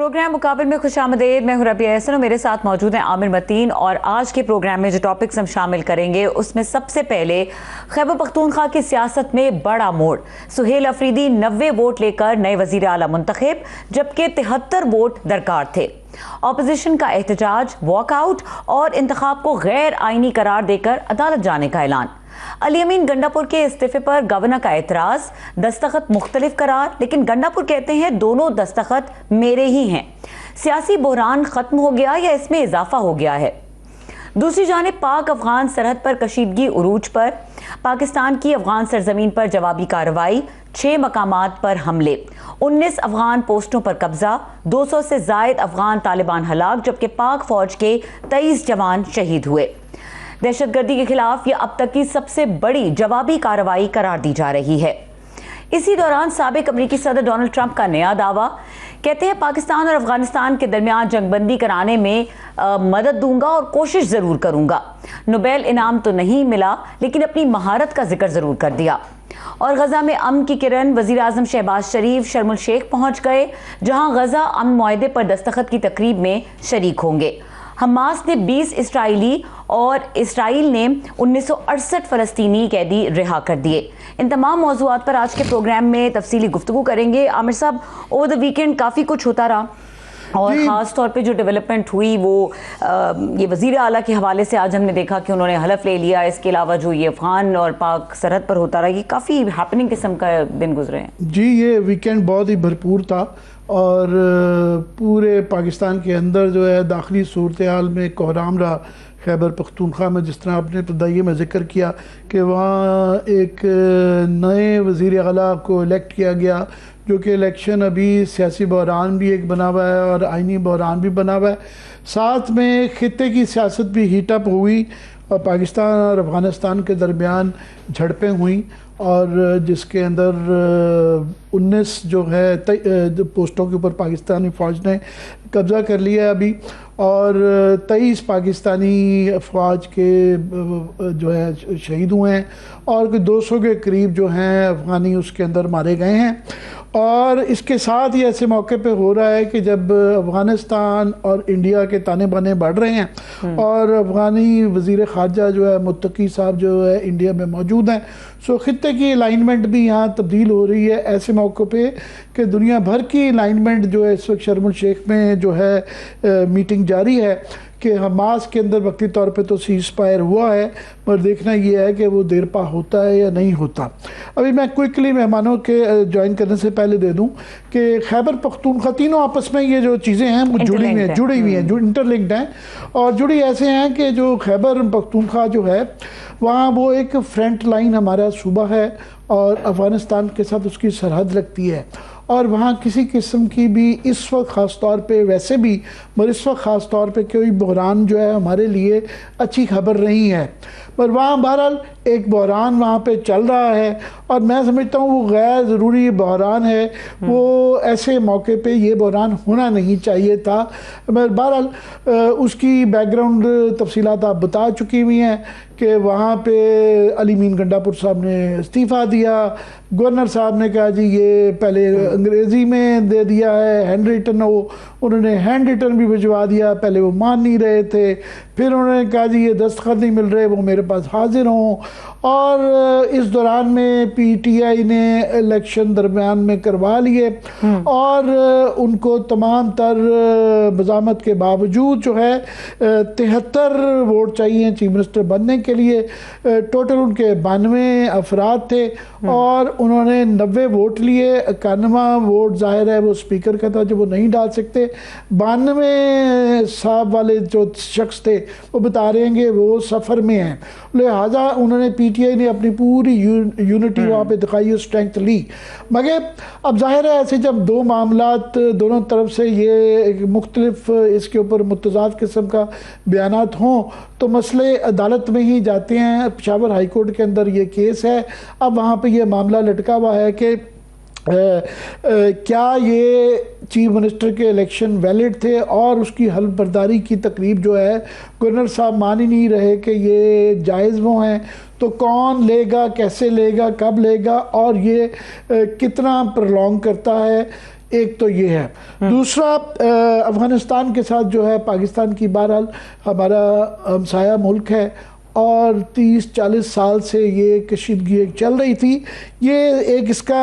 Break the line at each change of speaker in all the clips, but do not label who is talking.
Programme मुकाबले में खुशामदीद। मैं हूं रबिया एहसन और मेरे साथ मौजूद हैं आमिर मतीन। और आज के प्रोग्राम में जो टॉपिक्स हम शामिल करेंगे उसमें सबसे पहले खैबर पख्तूनख्वा की सियासत में बड़ा मोड़। सुहेल अफरीदी 90 वोट लेकर नए वजीर आला मुंतखब, जबकि 73 वोट दरकार थे। ऑपोजिशन का एहतजाज, वॉकआउट और इंतखाब को गैर आईनी करार देकर अदालत जाने का ऐलान। अली अमीन गंडापुर के इस्तीफे पर गवर्नर का एतराज, दस्तखत मुख्तलिफ करार, लेकिन गंडापुर कहते हैं दोनों दस्तखत मेरे ही हैं। सियासी बहरान खत्म हो गया या इसमें इजाफा हो गया है? दूसरी जानिब पाक अफगान सरहद पर कशीदगी उरूज पर। पाकिस्तान की अफगान सरजमीन पर जवाबी कार्रवाई, 6 मकामात पर हमले, 19 अफगान पोस्टों पर कब्जा, 200 से जायद अफगान तालिबान हलाक, जबकि पाक फौज के 23 जवान शहीद हुए। दहशतगर्दी के खिलाफ यह अब तक की सबसे बड़ी जवाबी कार्रवाई करार दी जा रही है। इसी दौरान साबिक अमरीकी सदर डोनाल्ड ट्रंप का नया दावा, कहते हैं पाकिस्तान और अफगानिस्तान के दरमियान जंगबंदी कराने में मदद दूंगा और कोशिश जरूर करूंगा। नोबेल इनाम तो नहीं मिला, लेकिन अपनी महारत का जिक्र जरूर कर दिया। और गजा में अमन की किरण, वजीर आजम शहबाज शरीफ शर्म उल शेख पहुंच गए, जहां गजा अमन मुआहदे पर दस्तखत की तकरीब में शरीक होंगे। हमास ने 20 इसराइली और इसराइल ने 1968 फलस्तीनी कैदी रिहा कर दिए। इन तमाम मौज़ूआत पर आज के प्रोग्राम में तफसीली गुफ्तगू करेंगे। आमिर साहब, ओवर द वीकेंड काफ़ी कुछ होता रहा और ख़ास तौर पे जो डेवलपमेंट हुई वो ये वज़ीर आला के हवाले से आज हमने देखा कि उन्होंने हलफ ले लिया। इसके अलावा जो ये अफ़गान और पाक सरहद पर होता रहा, ये काफ़ी हैपनिंग किस्म का दिन गुजरे हैं।
जी, ये वीकेंड बहुत ही भरपूर था और पूरे पाकिस्तान के अंदर जो है दाखिली सूरत हाल में कोहराम रहा। खैबर पख्तूनख्वा में जिस तरह आपने इब्तदाई में ज़िक्र किया कि वहाँ एक नए वज़ीर आला को इलेक्ट किया गया, जो कि इलेक्शन अभी सियासी बहरान भी एक बना हुआ है और आइनी बहरान भी बना हुआ है। साथ में खित्ते की सियासत भी हीटअप हुई और पाकिस्तान और अफ़गानिस्तान के दरमियान झड़पें हुई और जिसके अंदर 19 जो है पोस्टों के ऊपर पाकिस्तानी फ़ौज ने कब्ज़ा कर लिया है अभी, और 23 पाकिस्तानी अफवाज के जो है शहीद हुए हैं और 200 के करीब जो हैं अफ़गानी उसके अंदर मारे गए हैं। और इसके साथ ही ऐसे मौके पे हो रहा है कि जब अफ़गानिस्तान और इंडिया के ताने बाने बढ़ रहे हैं और अफ़गानी वज़ीर ख़ारजा जो है मुत्तकी साहब जो है इंडिया में मौजूद हैं, सो ख़ित्ते की अलाइनमेंट भी यहाँ तब्दील हो रही है ऐसे मौक़ों पे कि दुनिया भर की अलाइनमेंट जो है इस वक्त शर्म उल शेख में जो है मीटिंग जारी है कि हमास के अंदर वक्ती तौर पे तो सीज़ फायर हुआ है, पर देखना ये है कि वो देर पा होता है या नहीं होता। अभी मैं क्विकली मेहमानों के ज्वाइन करने से पहले दे दूं कि खैबर पख्तूनख्वा तीनों आपस में ये जो चीज़ें हैं वो जुड़ी हुई हैं, जो इंटरलिंक्ड हैं और जुड़ी ऐसे हैं कि जो खैबर पख्तूनख्वा जो है वहाँ वो एक फ्रंट लाइन हमारा सूबा है और अफ़गानिस्तान के साथ उसकी सरहद लगती है और वहाँ किसी किस्म की भी इस वक्त ख़ास तौर पे, वैसे भी मगर इस वक्त ख़ास तौर पे कोई बहरान जो है हमारे लिए अच्छी खबर नहीं है। पर वहाँ बहरहाल एक बहरान वहाँ पे चल रहा है और मैं समझता हूँ वो गैर ज़रूरी बहरान है, वो ऐसे मौके पे ये बहरान होना नहीं चाहिए था। मगर बहरहाल उसकी बैकग्राउंड तफसीलात आप बता चुकी हुई हैं कि वहाँ पे अली अमीन गंडापुर साहब ने इस्तीफ़ा दिया, गवर्नर साहब ने कहा जी ये पहले अंग्रेज़ी में दे दिया है हैंड रिटन, उन्होंने हैंड रिटन भी भिजवा दिया, पहले वो मान नहीं रहे थे, फिर उन्होंने कहा जी ये दस्तखत नहीं मिल रहे, वो मेरे पास हाजिर हों। और इस दौरान में पीटीआई ने इलेक्शन दरमियान में करवा लिए और उनको तमाम तर बज़ामत के बावजूद जो है 73 वोट चाहिए चीफ मिनिस्टर बनने के लिए। टोटल उनके 92 अफराद थे और उन्होंने 90 वोट लिए। 91 वोट जाहिर है वो स्पीकर का था जो वो नहीं डाल सकते। 92 साहब वाले जो शख्स थे वो बता रहे हैं कि वो सफ़र में हैं, लिहाजा उन्होंने पीटीआई ने अपनी पूरी यूनिटी वहाँ पे दिखाई, स्ट्रेंथ ली। मगर अब जाहिर है ऐसे जब दो मामलात दोनों तरफ से ये मुख्तलिफ इसके ऊपर मुतज़ाद किस्म का बयानात हों तो मसले अदालत में ही जाते हैं। पेशावर हाई कोर्ट के अंदर ये केस है, अब वहाँ पे ये मामला लटका हुआ है कि क्या ये चीफ मिनिस्टर के इलेक्शन वैलिड थे और उसकी हल्फ बर्दारी की तकरीब जो है गवर्नर साहब मान ही नहीं रहे कि ये जायज़ वो हैं, तो कौन लेगा, कैसे लेगा, कब लेगा और ये कितना प्रलॉन्ग करता है। एक तो ये है। दूसरा, अफगानिस्तान के साथ जो है पाकिस्तान की बहरहाल हमारा हमसाया मुल्क है और 30-40 साल से ये कशीदगी चल रही थी। ये एक इसका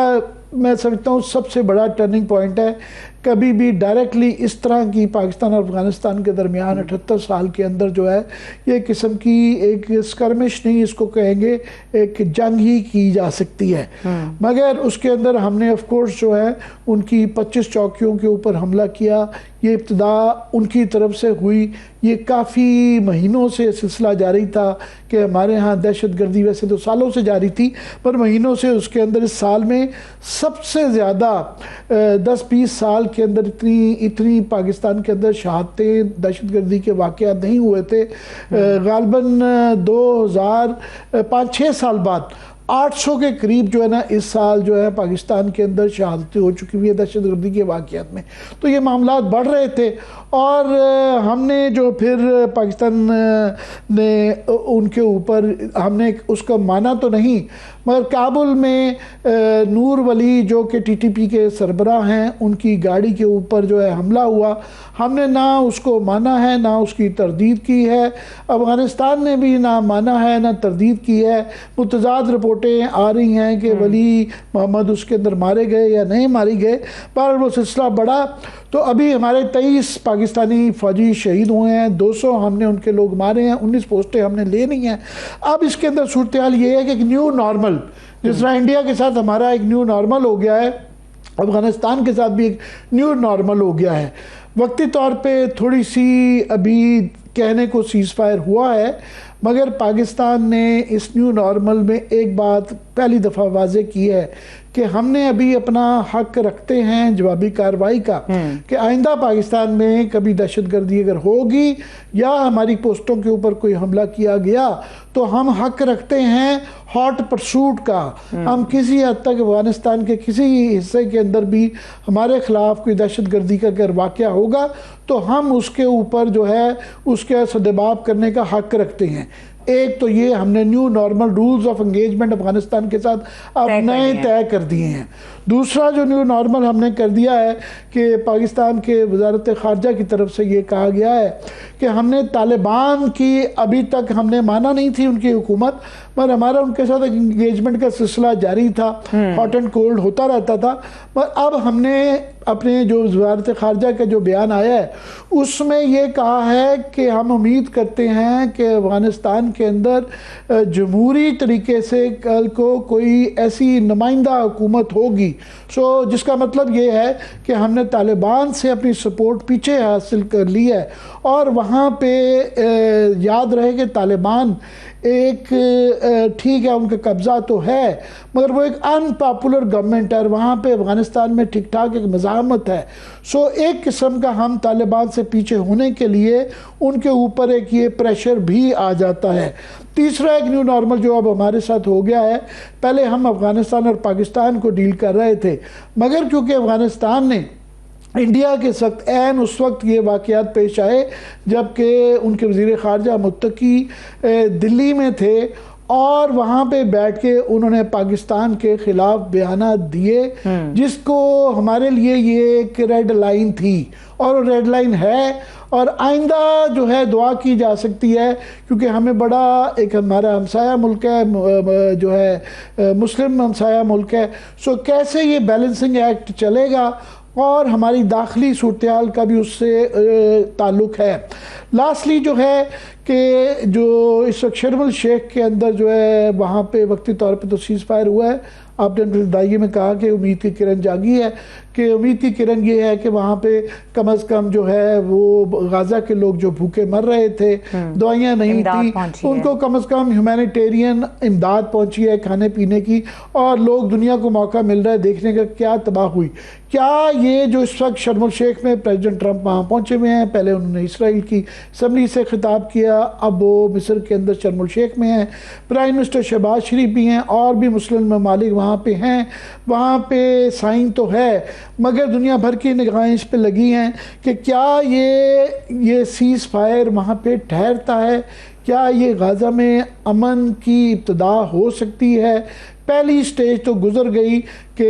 मैं समझता हूँ सबसे बड़ा टर्निंग पॉइंट है। कभी भी डायरेक्टली इस तरह की पाकिस्तान और अफगानिस्तान के दरमियान 78 साल के अंदर जो है ये किस्म की एक स्कर्मिश नहीं, इसको कहेंगे एक जंग ही की जा सकती है। मगर उसके अंदर हमने ऑफ कोर्स जो है उनकी 25 चौकियों के ऊपर हमला किया। ये इब्तिदा उनकी तरफ से हुई। ये काफ़ी महीनों से सिलसिला जारी था कि हमारे यहाँ दहशत गर्दी वैसे तो सालों से जारी थी, पर महीनों से उसके अंदर इस साल में सबसे ज़्यादा 10-20 साल के अंदर इतनी पाकिस्तान के अंदर शहादतें दहशत गर्दी के वाक़यात नहीं हुए थे। गालबन 2005-6 साल बाद 800 के करीब जो है ना इस साल जो है पाकिस्तान के अंदर शहादतें हो चुकी हुई है दहशत गर्दी के वाक़यात में। तो ये मामला बढ़ रहे थे और हमने जो फिर पाकिस्तान ने उनके ऊपर हमने उसका माना तो नहीं, मगर काबुल में नूर वली जो कि टीटीपी के सरबराह हैं उनकी गाड़ी के ऊपर जो है हमला हुआ। हमने ना उसको माना है ना उसकी तरदीद की है। अफ़गानिस्तान ने भी ना माना है ना तरदीद की है। मुतज़ाद रिपोर्टें आ रही हैं कि वली मोहम्मद उसके अंदर मारे गए या नहीं मारे गए, पर वो सिलसिला बढ़ा। तो अभी हमारे 23 पाकिस्तानी फ़ौजी शहीद हुए हैं, 200 हमने उनके लोग मारे हैं, 19 पोस्टें हमने लेनी हैं। अब इसके अंदर सूरत हाल ये है कि एक न्यू नॉर्मल, जिस तरह इंडिया के साथ हमारा एक न्यू नॉर्मल हो गया है, अफ़गानिस्तान के साथ भी एक न्यू नॉर्मल हो गया है। वक्ती तौर पे थोड़ी सी अभी कहने को सीज़ फायर हुआ है, मगर पाकिस्तान ने इस न्यू नॉर्मल में एक बात पहली दफ़ा वाज़े की है कि हमने अभी अपना हक रखते हैं जवाबी कार्रवाई का, कि आइंदा पाकिस्तान में कभी दहशतगर्दी अगर होगी या हमारी पोस्टों के ऊपर कोई हमला किया गया तो हम हक रखते हैं हॉट परसूट का। हम किसी हद तक अफगानिस्तान के किसी हिस्से के अंदर भी हमारे खिलाफ कोई दहशतगर्दी का अगर वाक़या होगा तो हम उसके ऊपर जो है उसके सदेबाब करने का हक रखते हैं। एक तो ये हमने new normal rules of engagement Afghanistan के साथ अब नए तय कर दिए हैं। दूसरा जो न्यू नॉर्मल हमने कर दिया है कि पाकिस्तान के वजारत ख़ारजा की तरफ से ये कहा गया है कि हमने तालिबान की अभी तक हमने माना नहीं थी उनकी हुकूमत, पर हमारा उनके साथ एंगेजमेंट का सिलसिला जारी था, हॉट एंड कोल्ड होता रहता था। पर अब हमने अपने जो वजारत ख़ारजा का जो बयान आया है उसमें ये कहा है कि हम उम्मीद करते हैं कि अफ़गानिस्तान के अंदर जमहूरी तरीके से कल को कोई ऐसी नुमाइंदा हुकूमत होगी। सो जिसका मतलब ये है कि हमने तालिबान से अपनी सपोर्ट पीछे हासिल कर ली है। और वहाँ पे याद रहे कि तालिबान एक ठीक है उनका कब्ज़ा तो है, मगर वो एक अनपॉपुलर गवर्नमेंट है और वहाँ पे अफ़गानिस्तान में ठीक ठाक एक मज़ाहमत है। सो एक किस्म का हम तालिबान से पीछे होने के लिए उनके ऊपर एक ये प्रेशर भी आ जाता है। तीसरा एक न्यू नॉर्मल जो अब हमारे साथ हो गया है, पहले हम अफ़गानिस्तान और पाकिस्तान को डील कर रहे थे, मगर क्योंकि अफ़गानिस्तान ने इंडिया के सख्त ऐन उस वक्त ये वाक़यात पेश आए जबकि उनके वज़ीर ख़ारजा मुत्तकी दिल्ली में थे और वहाँ पे बैठ के उन्होंने पाकिस्तान के ख़िलाफ़ बयानात दिए, जिसको हमारे लिए ये एक रेड लाइन थी और रेड लाइन है। और आइंदा जो है दुआ की जा सकती है क्योंकि हमें बड़ा एक हमारा हमसाया मुल्क है जो है मुस्लिम हमसाया मुल्क है। सो कैसे ये बैलेंसिंग एक्ट चलेगा और हमारी दाखिली सूरत हाल का भी उससे ताल्लुक़ है। लास्टली जो है कि जो इस वक्त शर्म शेख के अंदर जो है वहाँ पे वक्ती तौर पे तो सीज़ फायर हुआ है। आपने अपनी दाइये में कहा कि उम्मीद की किरण जागी है, कि उम्मीद की किरण ये है कि वहाँ पे कम अज़ कम जो है वो गाज़ा के लोग जो भूखे मर रहे थे, दवाइयाँ नहीं थी, उनको कम अज़ कम ह्यूमैनिटेरियन इमदाद पहुँची है खाने पीने की, और लोग दुनिया को मौका मिल रहा है देखने का क्या तबाह हुई। क्या ये जो इस वक्त शर्म शेख में प्रेसिडेंट ट्रंप वहाँ पहुँचे हुए हैं, पहले उन्होंने इसराइल की असम्बली से खिताब किया, अब वो मिस्र के अंदर शर्म शेख में हैं, प्राइम मिनिस्टर शहबाज शरीफ भी हैं और भी मुस्लिम ममालिक वहाँ पे हैं। वहाँ पे साइन तो है मगर दुनिया भर की निगाहें इस पे लगी हैं कि क्या ये सीज़ फायर वहाँ पे ठहरता है, क्या ये गाज़ा में अमन की इब्तिदा हो सकती है, पहली स्टेज तो गुजर गई कि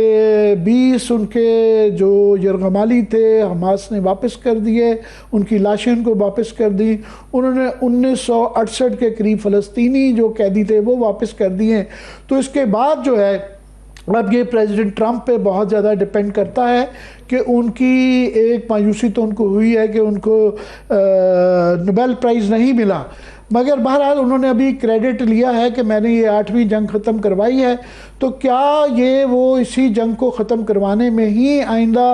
20 उनके जो यरगमाली थे हमास ने वापस कर दिए, उनकी लाशें उनको वापस कर दी। उन्होंने 1968 के करीब फ़लस्तीनी जो कैदी थे वो वापस कर दिए। तो इसके बाद जो है अब ये प्रेसिडेंट ट्रंप पे बहुत ज़्यादा डिपेंड करता है कि उनकी एक मायूसी तो उनको हुई है कि उनको नोबेल प्राइज़ नहीं मिला, मगर बहरहाल उन्होंने अभी क्रेडिट लिया है कि मैंने ये 8वीं जंग ख़त्म करवाई है। तो क्या ये वो इसी जंग को ख़त्म करवाने में ही आइंदा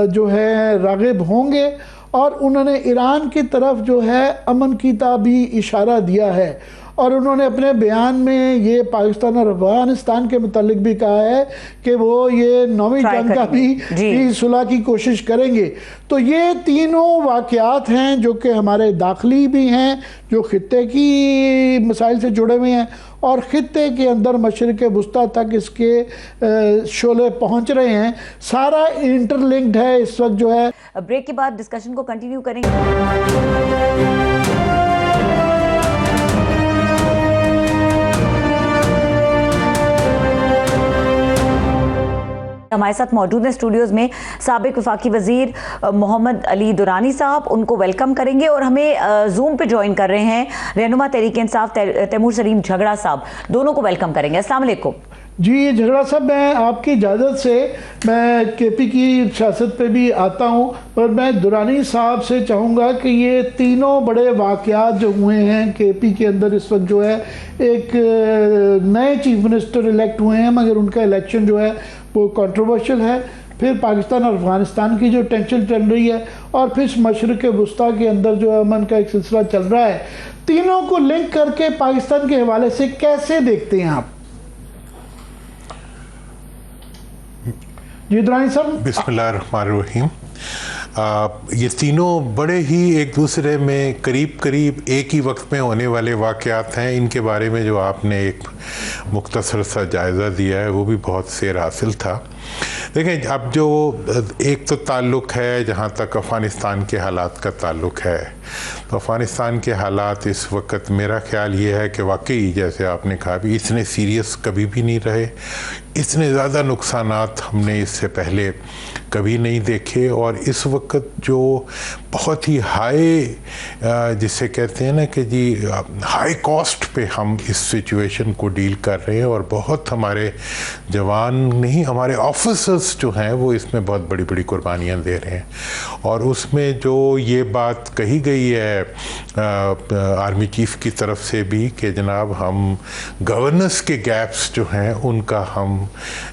जो है राग़िब होंगे? और उन्होंने ईरान की तरफ जो है अमन की भी इशारा दिया है, और उन्होंने अपने बयान में ये पाकिस्तान और अफगानिस्तान के मुतालिक भी कहा है कि वो ये 9वीं जंग का भी सुलह की कोशिश करेंगे। तो ये तीनों वाक़यात हैं जो कि हमारे दाखिली भी हैं, जो खित्ते की मसाइल से जुड़े हुए हैं, और खित्ते के अंदर मशरिक़ वुस्ता तक इसके शोले पहुंच रहे हैं। सारा इंटरलिंक्ड है इस वक्त जो है।
ब्रेक के बाद डिस्कशन को कंटिन्यू करेंगे। हमारे साथ मौजूद हैं स्टूडियोज में साबिक वफाकी वजीर मोहम्मद अली दुरानी साहब, उनको वेलकम करेंगे। और हमें जूम पे ज्वाइन कर रहे हैं रहनुमा तहरीक इंसाफ तैमूर सलीम झगड़ा साहब, दोनों को वेलकम करेंगे। अस्सलाम वालेकुम।
जी झगड़ा साहब, मैं आपकी इजाज़त से मैं केपी की सियासत पे भी आता हूँ, पर मैं दुरानी साहब से चाहूँगा कि ये तीनों बड़े वाक़यात जो हुए हैं केपी के अंदर इस वक्त जो है, एक नए चीफ मिनिस्टर इलेक्ट हुए हैं मगर उनका इलेक्शन जो है वो कंट्रोवर्शियल है, फिर पाकिस्तान और अफगानिस्तान की जो टेंशन चल रही है, और फिर मशरिक़ वुस्ता के अंदर जो अमन का एक सिलसिला चल रहा है, तीनों को लिंक करके पाकिस्तान के हवाले से कैसे देखते हैं आप? जी दुरानी साहब।
बिस्मिल्लाहिर्रहमानिर्रहीम। ये तीनों बड़े ही एक दूसरे में करीब करीब एक ही वक्त में होने वाले वाक़यात हैं। इनके बारे में जो आपने एक मुख्तसर सा जायज़ा दिया है वो भी बहुत सेर हासिल था। देखें, अब जो एक तो ताल्लुक़ है जहाँ तक अफ़गानिस्तान के हालात का ताल्लुक़ है, तो अफ़गानिस्तान के हालात इस वक्त मेरा ख़्याल ये है कि वाकई जैसे आपने कहा भी इतने सीरियस कभी भी नहीं रहे, इतने ज़्यादा नुकसानात हमने इससे पहले कभी नहीं देखे। और इस वक्त जो बहुत ही हाई जिसे कहते हैं ना कि जी हाई कॉस्ट पे हम इस सिचुएशन को डील कर रहे हैं, और बहुत हमारे जवान नहीं हमारे ऑफिसर्स जो हैं वो इसमें बहुत बड़ी बड़ी कुर्बानियाँ दे रहे हैं। और उसमें जो ये बात कही गई है आर्मी चीफ की तरफ से भी कि जनाब हम गवर्नेंस के गैप्स जो हैं उनका हम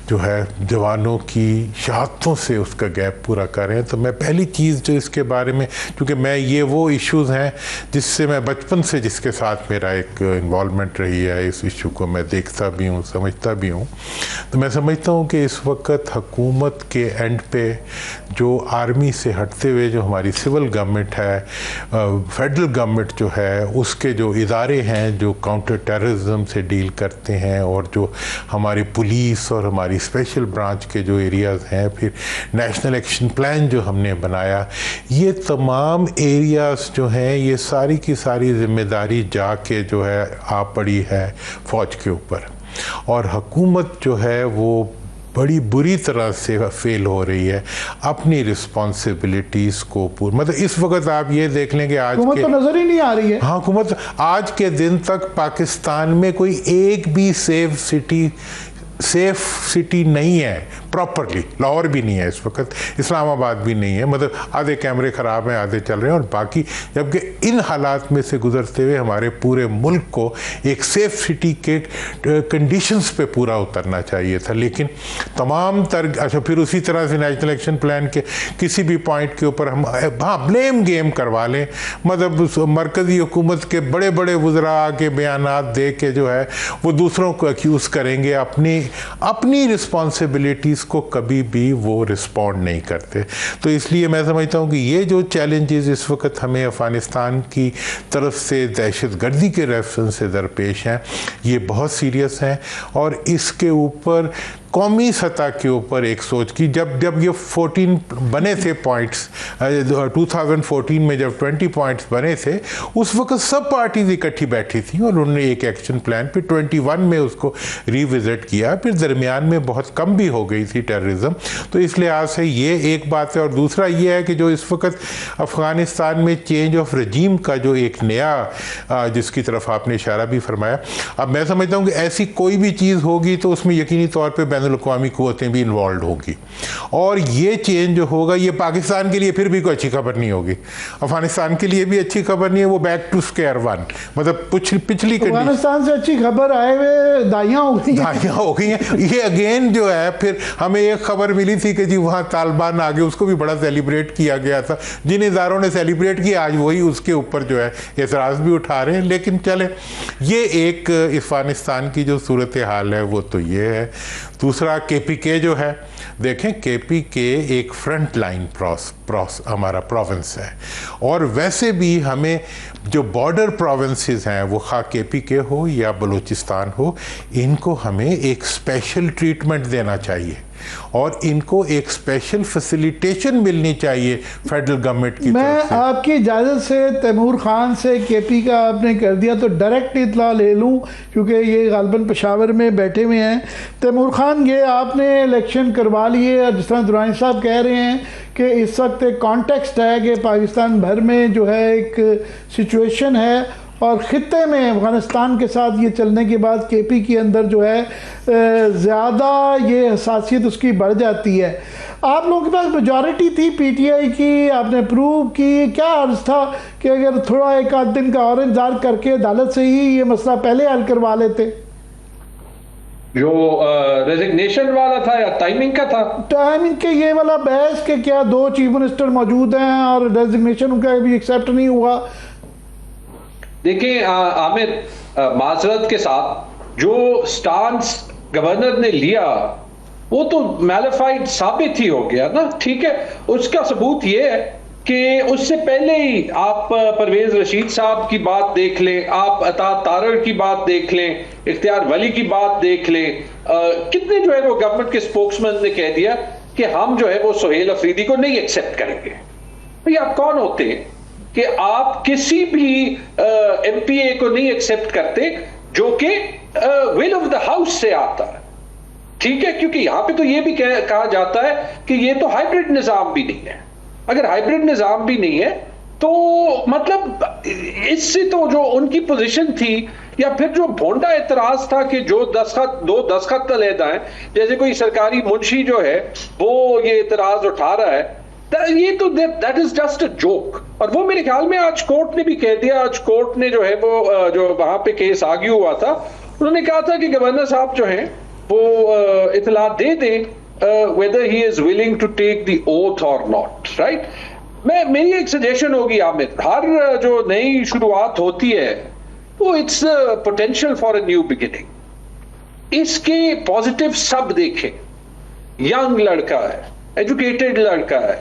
जो है जवानों की शहादतों से उसका गैप पूरा कर रहे हैं। तो मैं पहली चीज़ जो इसके बारे में, क्योंकि मैं ये वो इश्यूज़ हैं जिससे मैं बचपन से जिसके साथ मेरा एक इन्वॉल्वमेंट रही है, इस इशू को मैं देखता भी हूँ समझता भी हूँ, तो मैं समझता हूँ कि इस वक्त हुकूमत के एंड पे जो आर्मी से हटते हुए जो हमारी सिविल गवर्नमेंट है, फेडरल गवर्नमेंट जो है, उसके जो इदारे हैं जो काउंटर टेररिज्म से डील करते हैं, और जो हमारी पुलिस और हमारी स्पेशल ब्रांच के जो एरियाज़ हैं, फिर नेशनल एक्शन प्लान जो हमने बनाया, ये तमाम एरियाज़ जो हैं ये सारी की सारी जिम्मेदारी जाके जो है आ पड़ी है फ़ौज के ऊपर। और हुकूमत जो है वो बड़ी बुरी तरह से फेल हो रही है अपनी रिस्पॉन्सिबिलिटीज़ को मतलब इस वक्त आप ये देख लें कि आज
हुकूमत तो नज़र ही नहीं आ रही है।
हाँ, हुकूमत आज के दिन तक पाकिस्तान में कोई एक भी सेफ सिटी नहीं है प्रॉपरली। लाहौर भी नहीं है इस वक्त, इस्लामाबाद भी नहीं है, मतलब आधे कैमरे ख़राब हैं आधे चल रहे हैं, और बाकी जबकि इन हालात में से गुजरते हुए हमारे पूरे मुल्क को एक सेफ सिटी के कंडीशंस पे पूरा उतरना चाहिए था। लेकिन तमाम अच्छा, फिर उसी तरह से नेशनल एक्शन प्लान के किसी भी पॉइंट के ऊपर हम हाँ ब्लेम गेम करवा लें, मतलब मरकज़ी हुकूमत के बड़े बड़े वज़रा के बयानात दे के जो है वो दूसरों को एक्यूज़ करेंगे, अपनी रिस्पॉन्सिबिलिटीज़ को कभी भी वो रिस्पॉन्ड नहीं करते। तो इसलिए मैं समझता हूँ कि ये जो चैलेंजेस इस वक्त हमें अफ़गानिस्तान की तरफ से दहशतगर्दी के रेफरेंस से दरपेश हैं, ये बहुत सीरियस हैं, और इसके ऊपर कौमी सतह के ऊपर एक सोच की। जब ये 14 बने थे पॉइंट्स 2014 में, जब 20 पॉइंट्स बने थे, उस वक्त सब पार्टीज इकट्ठी बैठी थी और उन्होंने एक एक्शन प्लान फिर 21 में उसको रिविजिट किया। फिर दरमियान में बहुत कम भी हो गई थी टेररिज्म। तो इस लिहाज से ये एक बात है। और दूसरा ये है कि जो इस वक्त अफ़गानिस्तान में चेंज ऑफ रजीम का जो एक नया जिसकी तरफ आपने इशारा भी फरमाया, अब मैं समझता हूँ कि ऐसी कोई भी चीज़ होगी तो उसमें यकीनी तौर पर बैनुल-अक़वामी क़ुव्वतें भी इन्वॉल्व होगी। और ये चेंज जो होगा ये पाकिस्तान के लिए फिर भी कोई अच्छी खबर नहीं होगी, अफगानिस्तान के लिए भी अच्छी खबर नहीं है। वो बैक टू स्क्वायर वन, मतलब पिछली
अफगानिस्तान से अच्छी खबर आए हुए दाइयाँ
हो गई हैं। ये अगेन जो है, फिर हमें एक खबर मिली थी कि जी वहाँ तालिबान आ गए, उसको भी बड़ा सेलिब्रेट किया गया था। जिन इदारों ने सेलिब्रेट किया आज वही उसके ऊपर जो है एतराज़ भी उठा रहे हैं। लेकिन चले, ये एक अफगानिस्तान की जो सूरत हाल है वो तो ये है। दूसरा KPK जो है, देखें KPK एक फ्रंट लाइन हमारा प्रोविंस है, और वैसे भी हमें जो बॉर्डर प्रोविंसेस हैं वो खा KPK हो या बलूचिस्तान हो, इनको हमें एक स्पेशल ट्रीटमेंट देना चाहिए और इनको एक स्पेशल फैसिलिटेशन मिलनी चाहिए फेडरल गवर्नमेंट की तरफ से।
मैं आपकी इजाज़त से तैमूर खान से KP का आपने कर दिया तो डायरेक्ट इतला ले लूँ, क्योंकि ये गालबन पेशावर में बैठे हुए हैं। तैमूर खान, ये आपने इलेक्शन करवा लिए और जिस तरह दुरानी साहब कह रहे हैं कि इस वक्त एक कॉन्टेक्स्ट है कि पाकिस्तान भर में जो है एक सिचुएशन है और ख़ित्ते में अफ़गानिस्तान के साथ ये चलने के बाद KP के अंदर जो है ज़्यादा ये हसासियत उसकी बढ़ जाती है। आप लोगों के पास मेजॉरिटी थी PTI की, आपने प्रूव की, क्या अर्ज़ था कि अगर थोड़ा एक आध दिन का और इंतज़ार करके अदालत से ही ये मसला पहले हल करवा लेते?
जो रेजिग्नेशन वाला था या टाइमिंग का था?
टाइमिंग के ये वाला बहस के क्या 2 चीफ मिनिस्टर मौजूद हैं और रेजिग्नेशन उनका भी एक्सेप्ट नहीं हुआ।
देखिए आमिर, माजरत के साथ जो स्टांस गवर्नर ने लिया वो तो मैलिफाइड साबित ही हो गया ना। ठीक है, उसका सबूत ये है कि उससे पहले ही आप परवेज रशीद साहब की बात देख लें, आप अता तारड़ की बात देख लें, इख्तियार वली की बात देख लें, कितने जो है वो गवर्नमेंट के स्पोक्समैन ने कह दिया कि हम जो है वो सुहेल अफरीदी को नहीं एक्सेप्ट करेंगे। भाई आप कौन होते हैं कि आप किसी भी MPA को नहीं एक्सेप्ट करते जो कि विल ऑफ द हाउस से आता है? ठीक है, क्योंकि यहां पे तो ये भी कहा जाता है कि ये तो हाइब्रिड निजाम भी नहीं है। अगर हाइब्रिड निजाम भी नहीं है तो मतलब इससे तो जो उनकी पोजीशन थी या फिर जो भोंडा एतराज था कि जो दो दस्तखत अलहदा है, जैसे कोई सरकारी मुंशी जो है वो ये एतराज उठा रहा है, ये तो that is just a joke. और वो मेरे ख्याल में आज कोर्ट ने भी कह दिया, आज कोर्ट ने जो है वो जो वहां पे केस आगे हुआ था, उन्होंने कहा था कि गवर्नर साहब जो हैं वो इतला दे दें whether he is willing to take the oath or not, right? मेरी एक सजेशन होगी आमिर, हर जो नई शुरुआत होती है वो it's potential for a new beginning. इसके पॉजिटिव सब देखें, यंग लड़का है, एजुकेटेड लड़का है,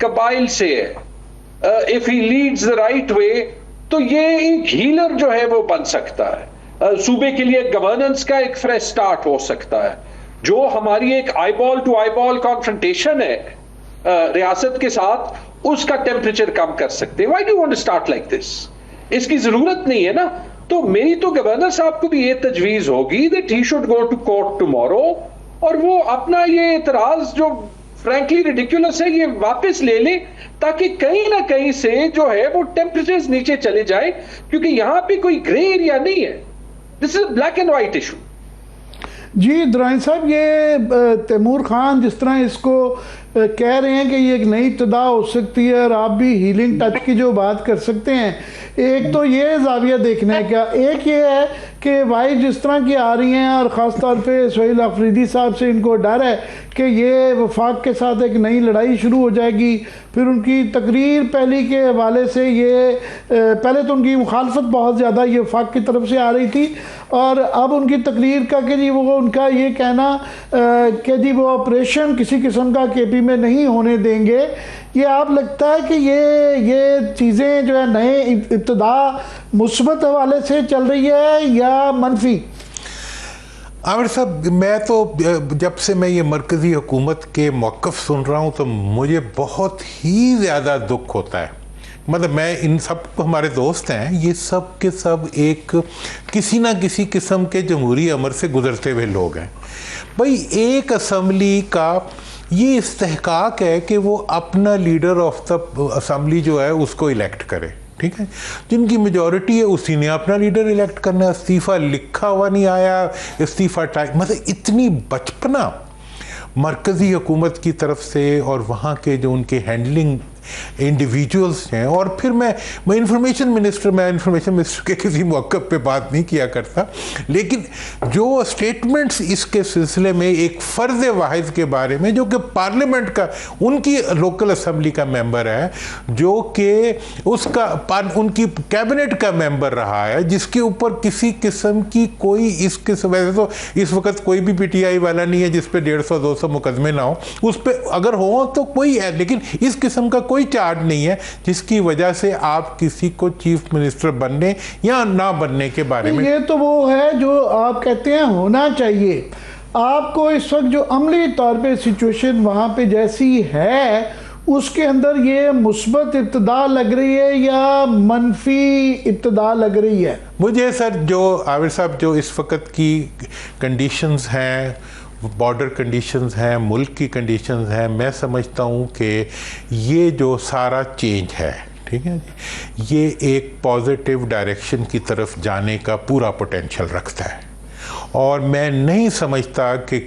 कबाइल से है, if he leads the right way तो ये एक हीलर जो है वो बन सकता है, सूबे के लिए गवर्नेंस का एक फ्रेश स्टार्ट हो सकता है। जो हमारी एक आईबॉल टू आईबॉल कॉन्फ्रंटेशन है रियासत के साथ, उसका टेम्परेचर कम कर सकते हैं। Why do want to start like this? इसकी जरूरत नहीं है ना। तो मेरी तो गवर्नर साहब को भी ये तजवीज होगी that he should go to court tomorrow और वो अपना ये इतराज जो फ्रैंकली रिडिकुलस है ये वापस ले लें, ताकि कहीं ना कहीं से जो है वो टेम्परेचर्स नीचे चले जाए, क्योंकि यहां पे कोई ग्रे एरिया नहीं है। This is black and white issue.
जी दुरानी साहब, ये तैमूर खान जिस तरह इसको कह रहे हैं कि ये एक नई इब्तिदा हो सकती है और आप भी हीलिंग टच की जो बात कर सकते हैं, एक तो ये जाविया देखना है क्या, एक ये है कि वाइफ जिस तरह की आ रही हैं और ख़ास तौर पे सुहेल अफरीदी साहब से इनको डर है कि ये वफाक के साथ एक नई लड़ाई शुरू हो जाएगी। फिर उनकी तकरीर पहली के हवाले से ये पहले तो उनकी मुखालफत बहुत ज़्यादा ये वफाक की तरफ से आ रही थी और अब उनकी तकरीर का कि जी वो उनका ये कहना कि जी वो ऑपरेशन किसी किस्म का KP में नहीं होने देंगे, ये आप लगता है कि ये चीज़ें जो है नए इब्तिदा मुस्बत हवाले से चल रही है या मनफी?
आमिर साहब, मैं तो जब से मैं ये मरकज़ी हुकूमत के मौक़िफ़ सुन रहा हूँ तो मुझे बहुत ही ज़्यादा दुख होता है। मतलब मैं इन सब हमारे दोस्त हैं, ये सब के सब एक किसी ना किसी किस्म के जमहूरी अमर से गुजरते हुए लोग हैं। भाई एक असम्बली का ये इस्तेहकाक है कि वो अपना लीडर ऑफ द असम्बली जो है उसको इलेक्ट करे, ठीक है। जिनकी मेजॉरिटी है उसी ने अपना लीडर इलेक्ट करना। इस्तीफ़ा लिखा हुआ नहीं आया, इस्तीफ़ा टाइप, मतलब इतनी बचपना मरकज़ी हुकूमत की तरफ से और वहाँ के जो उनके हैंडलिंग इंडिविजुअल्स हैं। और फिर मैं इंफॉर्मेशन मिनिस्टर के किसी मौक़े पे बात नहीं किया करता, लेकिन जो स्टेटमेंट्स इसके सिलसिले में एक फ़र्ज़ वाहिद के बारे में जो कि पार्लियामेंट का, उनकी लोकल असम्बली का मेंबर है, जो कि उनकी कैबिनेट का मेंबर रहा है, जिसके ऊपर किसी किस्म की कोई इस किस्म, वैसे तो इस वक्त कोई भी PTI वाला नहीं है जिस पे 150-200 मुकदमे ना हो, उस पर अगर हो तो कोई है, लेकिन इस किस्म का कोई चार्ज नहीं है जिसकी वजह से आप किसी को चीफ मिनिस्टर बनने या ना बनने के बारे में।
ये तो वो है जो आप कहते हैं होना चाहिए। आपको इस वक्त जो अमली तौर पे सिचुएशन वहाँ पे जैसी है उसके अंदर ये मुस्बत इब्तिदा लग रही है या मनफी इब्तिदा लग रही है?
मुझे सर, जो आमिर साहब, जो इस वक्त की कंडीशंस हैं, बॉर्डर कंडीशंस हैं, मुल्क की कंडीशंस हैं, मैं समझता हूँ कि ये जो सारा चेंज है, ठीक है जी, ये एक पॉजिटिव डायरेक्शन की तरफ जाने का पूरा पोटेंशियल रखता है। और मैं नहीं समझता कि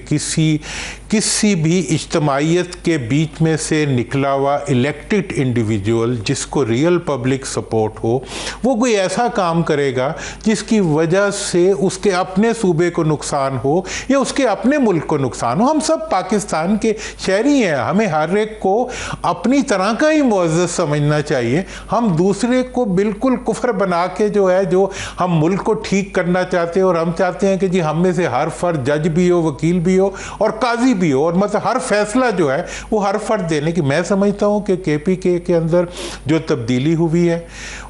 किसी भी इज्तमाइयत के बीच में से निकला हुआ इलेक्टेड इंडिविजुअल जिसको रियल पब्लिक सपोर्ट हो, वो कोई ऐसा काम करेगा जिसकी वजह से उसके अपने सूबे को नुकसान हो या उसके अपने मुल्क को नुकसान हो। हम सब पाकिस्तान के शहरी हैं, हमें हर एक को अपनी तरह का ही मुअज़्ज़ज़ समझना चाहिए। हम दूसरे को बिल्कुल कुफ्र बना के जो है, जो हम मुल्क को ठीक करना चाहते हैं और हम चाहते हैं कि जी हम में से हर फर्द जज भी हो, वकील भी हो और काजी भी हो, और मतलब हर फैसला जो है वो हर फर्द देने की। मैं समझता हूँ कि KPK के अंदर जो तब्दीली हुई है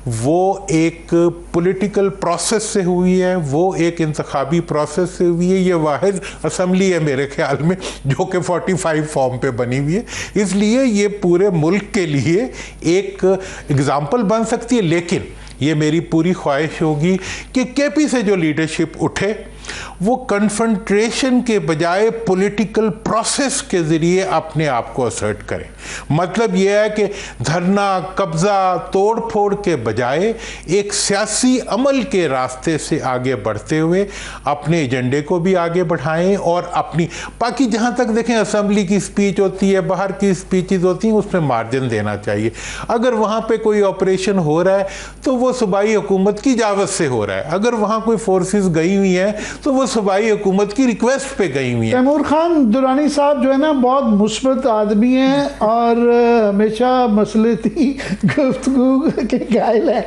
वो एक पॉलिटिकल प्रोसेस से हुई है, वो एक इंतखाबी प्रोसेस से हुई है। ये वाहिद असम्बली है मेरे ख्याल में जो कि 45 फॉर्म पे बनी हुई है, इसलिए ये पूरे मुल्क के लिए एक एग्जाम्पल बन सकती है। लेकिन ये मेरी पूरी ख्वाहिश होगी कि KP से जो लीडरशिप उठे वो कन्फ्रंट्रेशन के बजाय पॉलिटिकल प्रोसेस के ज़रिए अपने आप को असर्ट करे। मतलब यह है कि धरना, कब्ज़ा, तोड़ फोड़ के बजाय एक सियासी अमल के रास्ते से आगे बढ़ते हुए अपने एजेंडे को भी आगे बढ़ाएं और अपनी बाकी जहाँ तक देखें असम्बली की स्पीच होती है, बाहर की स्पीचेस होती हैं, उसमें मार्जिन देना चाहिए। अगर वहाँ पे कोई ऑपरेशन हो रहा है तो वो सूबाई हुकूमत की इजाज़त से हो रहा है, अगर वहाँ कोई फोर्सेस गई हुई हैं तो वो सूबाई हुकूमत की रिक्वेस्ट पे गई हुई है।
तैमूर खान दुरानी साहब जो है ना बहुत मुस्बत आदमी हैं और हमेशा मसलती गुफ्तगू के कायल है।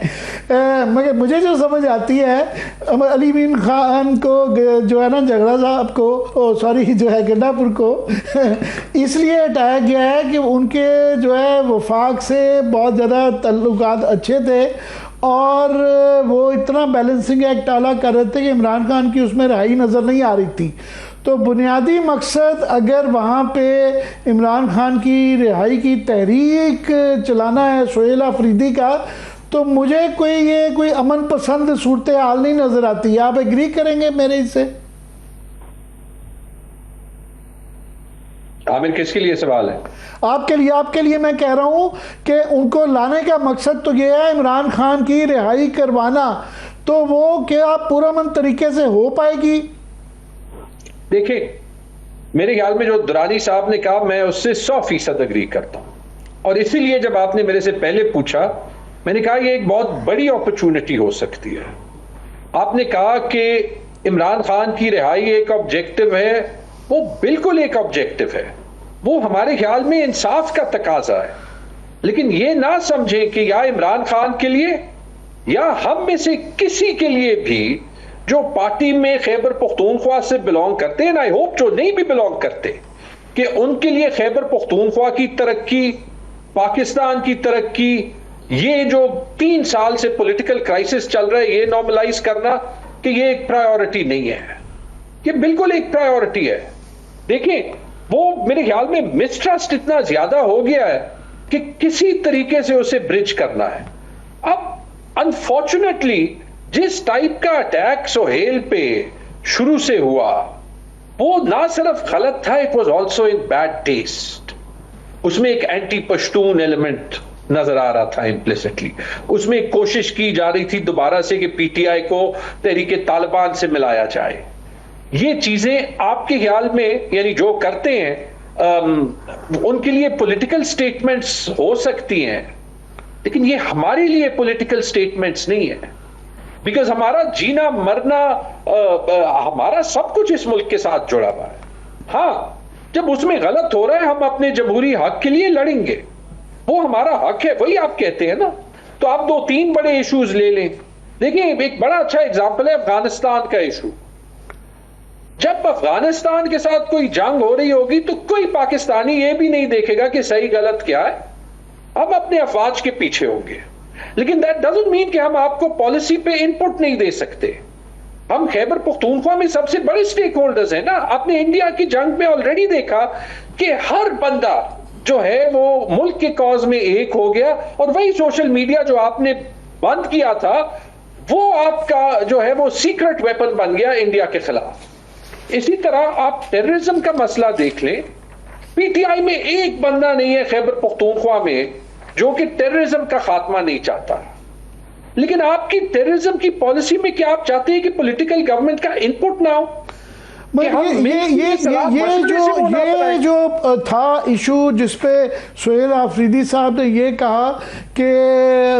मगर मुझे जो समझ आती है, अली मीन खान को जो है ना झगड़ा साहब को, सॉरी जो है गंडापुर को इसलिए हटाया गया है कि उनके जो है वफाक से बहुत ज़्यादा तल्लुकात अच्छे थे और वो इतना बैलेंसिंग एक्ट डाला कर रहे थे कि इमरान खान की उसमें रहाई नज़र नहीं आ रही थी। तो बुनियादी मकसद अगर वहाँ पे इमरान खान की रिहाई की तहरीक चलाना है सुहेल अफरीदी का, तो मुझे कोई अमन पसंद सूरत हाल नहीं नज़र आती। आप एग्री करेंगे मेरे इससे?
आमिर, किसके लिए सवाल है?
आपके लिए मैं कह रहा हूं कि उनको लाने का मकसद तो ये है इमरान खान की रिहाई करवाना, तो वो क्या पुरअमन तरीके से हो पाएगी?
देखिए, मेरे ख्याल में जो दुरानी साहब ने कहा मैं उससे 100% अग्री करता हूं, और इसीलिए जब आपने मेरे से पहले पूछा मैंने कहा ये एक बहुत बड़ी अपॉर्चुनिटी हो सकती है। आपने कहा कि इमरान खान की रिहाई एक ऑब्जेक्टिव है, वो बिल्कुल एक ऑब्जेक्टिव है, वो हमारे ख्याल में इंसाफ का तकाजा है। लेकिन ये ना समझें कि या इमरान खान के लिए या हम में से किसी के लिए भी जो पार्टी में खैबर पख्तूनख्वा से बिलोंग करते हैं, आई होप जो नहीं भी बिलोंग करते, कि उनके लिए खैबर पख्तूनख्वा की तरक्की, पाकिस्तान की तरक्की, ये जो 3 साल से पॉलिटिकल क्राइसिस चल रहा है, ये नॉर्मलाइज करना कि ये एक प्रायोरिटी नहीं है। ये बिल्कुल एक प्रायोरिटी है। देखिए, वो मेरे ख्याल में मिसट्रस्ट इतना ज्यादा हो गया है कि किसी तरीके से उसे ब्रिज करना है। अब अनफॉर्चुनेटली जिस टाइप का अटैक सोहेल पे शुरू से हुआ वो ना सिर्फ गलत था, it was also in bad taste. उसमें एक एंटी पश्तून एलिमेंट नजर आ रहा था इम्प्लिसिटली। उसमें एक कोशिश की जा रही थी दोबारा से कि पीटीआई को तहरीके तालिबान से मिलाया जाए। ये चीजें आपके ख्याल में, यानी जो करते हैं उनके लिए पॉलिटिकल स्टेटमेंट्स हो सकती हैं, लेकिन ये हमारे लिए पॉलिटिकल स्टेटमेंट्स नहीं है। बिकॉज हमारा जीना मरना, हमारा सब कुछ इस मुल्क के साथ जुड़ा हुआ है। हाँ, जब उसमें गलत हो रहा है हम अपने जमहूरी हक के लिए लड़ेंगे, वो हमारा हक है, वही आप कहते हैं ना। तो आप 2-3 बड़े इश्यूज ले लें। देखिए, एक बड़ा अच्छा एग्जांपल है अफगानिस्तान का इशू। जब अफगानिस्तान के साथ कोई जंग हो रही होगी तो कोई पाकिस्तानी ये भी नहीं देखेगा कि सही गलत क्या है, हम अपने अफवाज के पीछे होंगे। लेकिन दैट डजंट मीन कि हम आपको पॉलिसी पे इनपुट नहीं दे सकते। हम खैबर पख्तूनख्वा में सबसे बड़े स्टेक होल्डर्स हैं ना। आपने इंडिया की जंग में ऑलरेडी देखा कि हर बंदा जो है वो मुल्क के कॉज में एक हो गया, और वही सोशल मीडिया जो आपने बंद किया था वो आपका जो है वो सीक्रेट वेपन बन गया इंडिया के खिलाफ। इसी तरह आप टेररिज्म का मसला देख लें, पीटीआई में एक बंदा नहीं है खैबर पख्तूनख्वा में जो कि टेररिज्म का खात्मा नहीं चाहता। लेकिन आपकी टेररिज्म की पॉलिसी में क्या आप चाहते हैं कि पॉलिटिकल गवर्नमेंट का इनपुट ना हो?
ये जो था इशू जिसपे सोहेल आफरीदी साहब ने ये कहा कि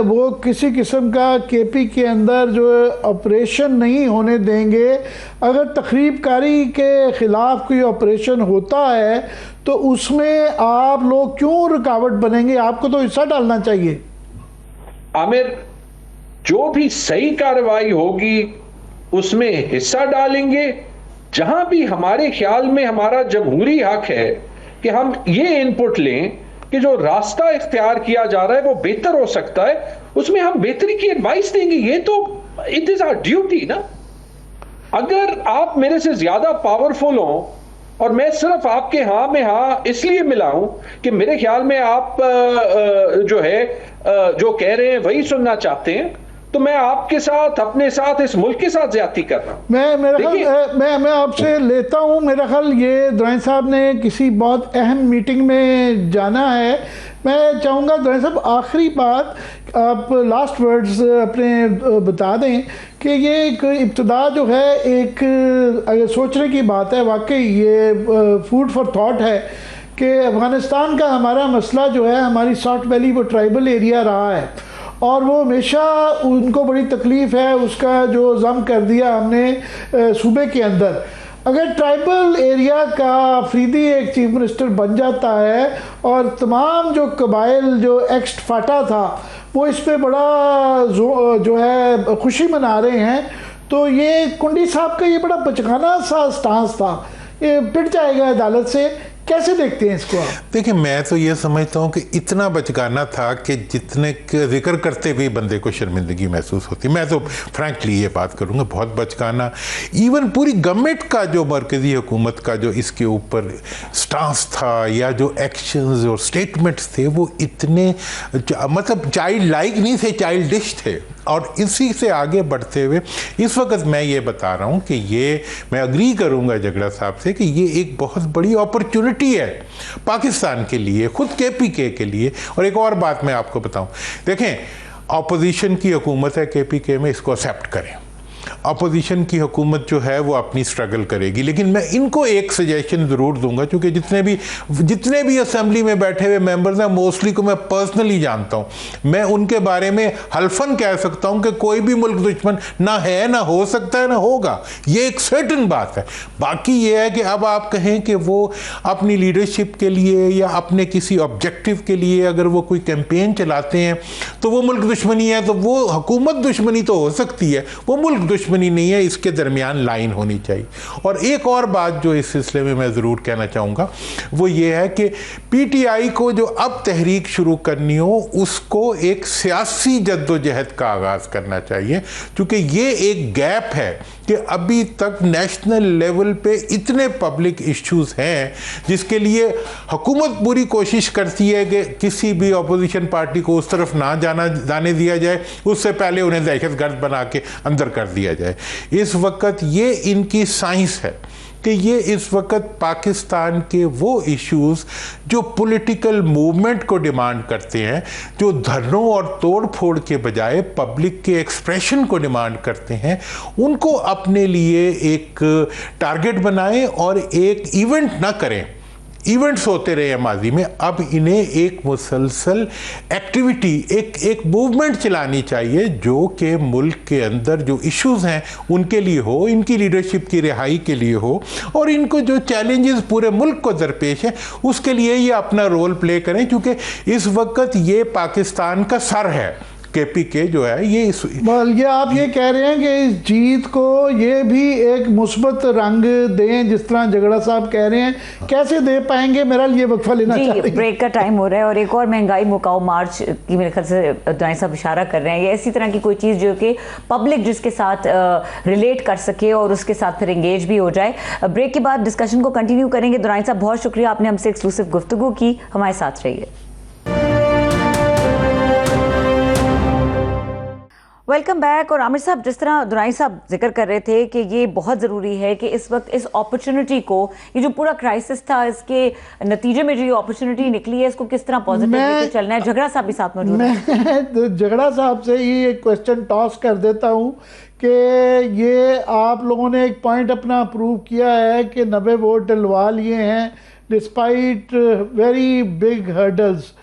वो किसी किस्म का केपी के अंदर जो ऑपरेशन नहीं होने देंगे, अगर तखरीबकारी के खिलाफ कोई ऑपरेशन होता है तो उसमें आप लोग क्यों रुकावट बनेंगे, आपको तो हिस्सा डालना चाहिए।
आमिर, जो भी सही कार्रवाई होगी उसमें हिस्सा डालेंगे। जहां भी हमारे ख्याल में हमारा जमहूरी हक है कि हम ये इनपुट लें कि जो रास्ता इख्तियार किया जा रहा है वो बेहतर हो सकता है, उसमें हम बेहतरी की एडवाइस देंगे। ये तो इट इज आवर ड्यूटी ना। अगर आप मेरे से ज्यादा पावरफुल हो और मैं सिर्फ आपके हाँ में हाँ इसलिए मिला हूं कि मेरे ख्याल में आप जो है जो कह रहे हैं वही सुनना चाहते हैं, तो मैं आपके साथ, अपने साथ, इस मुल्क के साथ ज्यादती कर रहा हूं।
मैं आपसे लेता हूं, मेरा ख्याल ये दुरानी साहब ने किसी बहुत अहम मीटिंग में जाना है। मैं चाहूँगा दुरानी साहब आखिरी बात आप लास्ट वर्ड्स अपने बता दें कि ये एक इब्तदा जो है, एक अगर सोचने की बात है, वाकई ये फूड फॉर थॉट है कि अफ़गानिस्तान का हमारा मसला जो है, हमारी सॉल्ट वैली वो ट्राइबल एरिया रहा है और वो हमेशा उनको बड़ी तकलीफ़ है, उसका जो ज़म कर दिया हमने सूबे के अंदर। अगर ट्राइबल एरिया का अफरीदी एक चीफ मिनिस्टर बन जाता है और तमाम जो कबाइल जो एक्स फाटा था वो इस पर बड़ा जो है खुशी मना रहे हैं, तो ये कुंडी साहब का ये बड़ा बचकाना सा स्टांस था, ये पिट जाएगा अदालत से। कैसे देखते हैं इसको आप?
देखिए, मैं तो ये समझता हूँ कि इतना बचकाना था कि जितने के जिक्र करते हुए बंदे को शर्मिंदगी महसूस होती। मैं तो फ्रैंकली ये बात करूँगा, बहुत बचकाना। इवन पूरी गवर्नमेंट का जो मरकज़ी हुकूमत का जो इसके ऊपर स्टांस था या जो एक्शंस और स्टेटमेंट्स थे वो इतने मतलब चाइल्ड लाइक नहीं थे, चाइल्डिश थे। और इसी से आगे बढ़ते हुए इस वक्त मैं ये बता रहा हूँ कि ये मैं अग्री करूँगा झगड़ा साहब से कि ये एक बहुत बड़ी अपॉर्चुनिटी है पाकिस्तान के लिए, खुद केपीके के लिए। और एक और बात मैं आपको बताऊँ, देखें, अपोजिशन की हुकूमत है केपीके में, इसको एक्सेप्ट करें। अपोजिशन की हुकूमत जो है वो अपनी स्ट्रगल करेगी, लेकिन मैं इनको एक सजेशन ज़रूर दूंगा, क्योंकि जितने भी असेंबली में बैठे हुए मेंबर्स हैं मोस्टली को मैं पर्सनली जानता हूं। मैं उनके बारे में हल्फन कह सकता हूं कि कोई भी मुल्क दुश्मन ना है, ना हो सकता है, ना होगा। ये एक सर्टन बात है। बाकी ये है कि अब आप कहें कि वो अपनी लीडरशिप के लिए या अपने किसी ऑब्जेक्टिव के लिए अगर वो कोई कैंपेन चलाते हैं तो वो मुल्क दुश्मनी है, तो वो हुकूमत दुश्मनी तो हो सकती है, वो मुल्क दुश्मनी नहीं है, इसके दरमियान लाइन होनी चाहिए। और एक और बात जो इस सिलसिले में मैं ज़रूर कहना चाहूँगा वो ये है कि पीटीआई को जो अब तहरीक शुरू करनी हो उसको एक सियासी जद्दोजहद का आगाज़ करना चाहिए, क्योंकि ये एक गैप है कि अभी तक नेशनल लेवल पे इतने पब्लिक इश्यूज हैं जिसके लिए हुकूमत पूरी कोशिश करती है कि किसी भी अपोजिशन पार्टी को उस तरफ ना जाने दिया जाए, उससे पहले उन्हें दहशतगर्द बना के अंदर कर दिया जाए। इस वक्त ये इनकी साइंस है कि ये इस वक्त पाकिस्तान के वो इश्यूज जो पॉलिटिकल मूवमेंट को डिमांड करते हैं, जो धरनों और तोड़ फोड़ के बजाय पब्लिक के एक्सप्रेशन को डिमांड करते हैं, उनको अपने लिए एक टारगेट बनाएं और एक इवेंट ना करें। इवेंट्स होते रहे हैं माजी में, अब इन्हें एक मुसलसल एक्टिविटी, एक मूवमेंट चलानी चाहिए जो कि मुल्क के अंदर जो इश्यूज हैं उनके लिए हो, इनकी लीडरशिप की रिहाई के लिए हो, और इनको जो चैलेंजेस पूरे मुल्क को दरपेश हैं उसके लिए ये अपना रोल प्ले करें, क्योंकि इस वक्त ये पाकिस्तान का सर है। केपीके जो है ये
ये आप ये कह रहे हैं कि इस जीत को ये भी एक मुस्बत रंग दें, जिस तरह झगड़ा साहब कह रहे हैं, कैसे दे पाएंगे? मेरा लिए वक्फा लेना चाहिए,
ब्रेक का टाइम हो रहा है। और एक और महंगाई मुकाओ मार्च की मेरे ख्याल से दाई साहब इशारा कर रहे हैं, ये इसी तरह की कोई चीज़ जो कि पब्लिक जिसके साथ रिलेट कर सके और उसके साथ फिर एंगेज भी हो जाए। ब्रेक के बाद डिस्कशन को कंटिन्यू करेंगे। दाई साहब बहुत शुक्रिया, आपने हमसे एक्सक्लूसिव गुफ्तगू की, हमारे साथ रहिए। Welcome back. और आमिर साहब, जिस तरह दुराई साहब जिक्र कर रहे थे कि ये बहुत ज़रूरी है कि इस वक्त इस अपॉर्चुनिटी को, ये जो पूरा क्राइसिस था इसके नतीजे में जो ये अपॉर्चुनिटी निकली है, इसको किस तरह पॉजिटिव लेके चलना है। झगड़ा साहब भी साथ मौजूद है।
मैं झगड़ा साहब से ही एक क्वेश्चन टॉस कर देता हूँ कि ये आप लोगों ने एक पॉइंट अपना प्रूव किया है कि 90 वोट डलवा लिए हैं डिस्पाइट वेरी बिग हर्डल्स,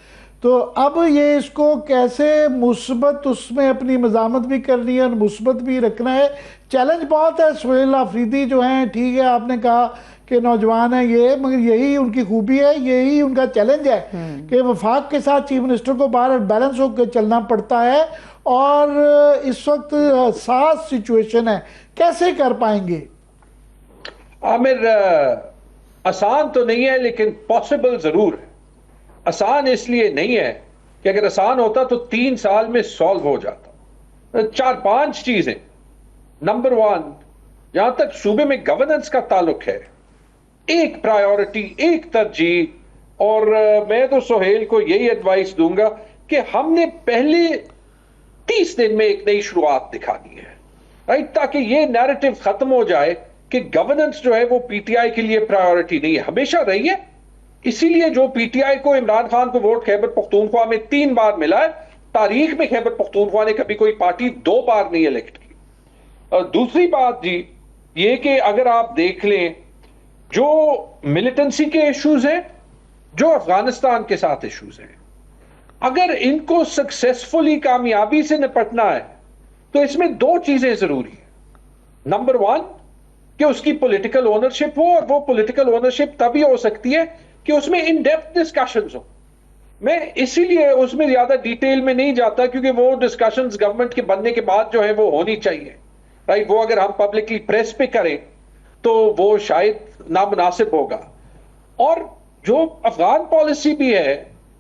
तो अब ये इसको कैसे मुस्बत उसमें अपनी मज़ामत भी करनी है और मुस्बत भी रखना है। चैलेंज बहुत है। सुहेल आफरीदी जो हैं, ठीक है आपने कहा कि नौजवान है ये, मगर यही उनकी खूबी है, यही उनका चैलेंज है कि वफाक के साथ चीफ मिनिस्टर को बाहर बैलेंस होकर चलना पड़ता है, और इस वक्त हसास सिचुएशन है, कैसे कर पाएंगे?
आमिर, आसान तो नहीं है लेकिन पॉसिबल जरूर है। आसान इसलिए नहीं है कि अगर आसान होता तो 3 साल में सॉल्व हो जाता। 4-5 चीजें। नंबर 1, जहां तक सूबे में गवर्नेंस का ताल्लुक है, एक प्रायोरिटी, एक तरजीह, और मैं तो सुहेल को यही एडवाइस दूंगा कि हमने पहले 30 दिन में एक नई शुरुआत दिखानी है, राइट, ताकि ये नैरेटिव खत्म हो जाए कि गवर्नेंस जो है वो पीटीआई के लिए प्रायोरिटी नहीं है, हमेशा रही है। इसीलिए जो पीटीआई को, इमरान खान को वोट खैबर पख्तूनख्वा में 3 बार मिला है, तारीख में खैबर पख्तूनख्वा ने कभी कोई पार्टी 2 बार नहीं इलेक्ट की। और दूसरी बात जी ये कि अगर आप देख लें जो मिलिटेंसी के इश्यूज हैं, जो अफगानिस्तान के साथ इश्यूज हैं, अगर इनको सक्सेसफुली कामयाबी से निपटना है तो इसमें 2 चीजें जरूरी है। नंबर 1 कि उसकी पॉलिटिकल ओनरशिप हो, और वो पॉलिटिकल ओनरशिप तभी हो सकती है कि उसमें इन डेप्थ डिस्कशंस हो। मैं इसीलिए उसमें ज्यादा डिटेल में नहीं जाता क्योंकि वो डिस्कशंस गवर्नमेंट के बनने के बाद जो है वो होनी चाहिए, राइट। वो अगर हम पब्लिकली प्रेस पे करें तो वो शायद नामुनासिब होगा। और जो अफगान पॉलिसी भी है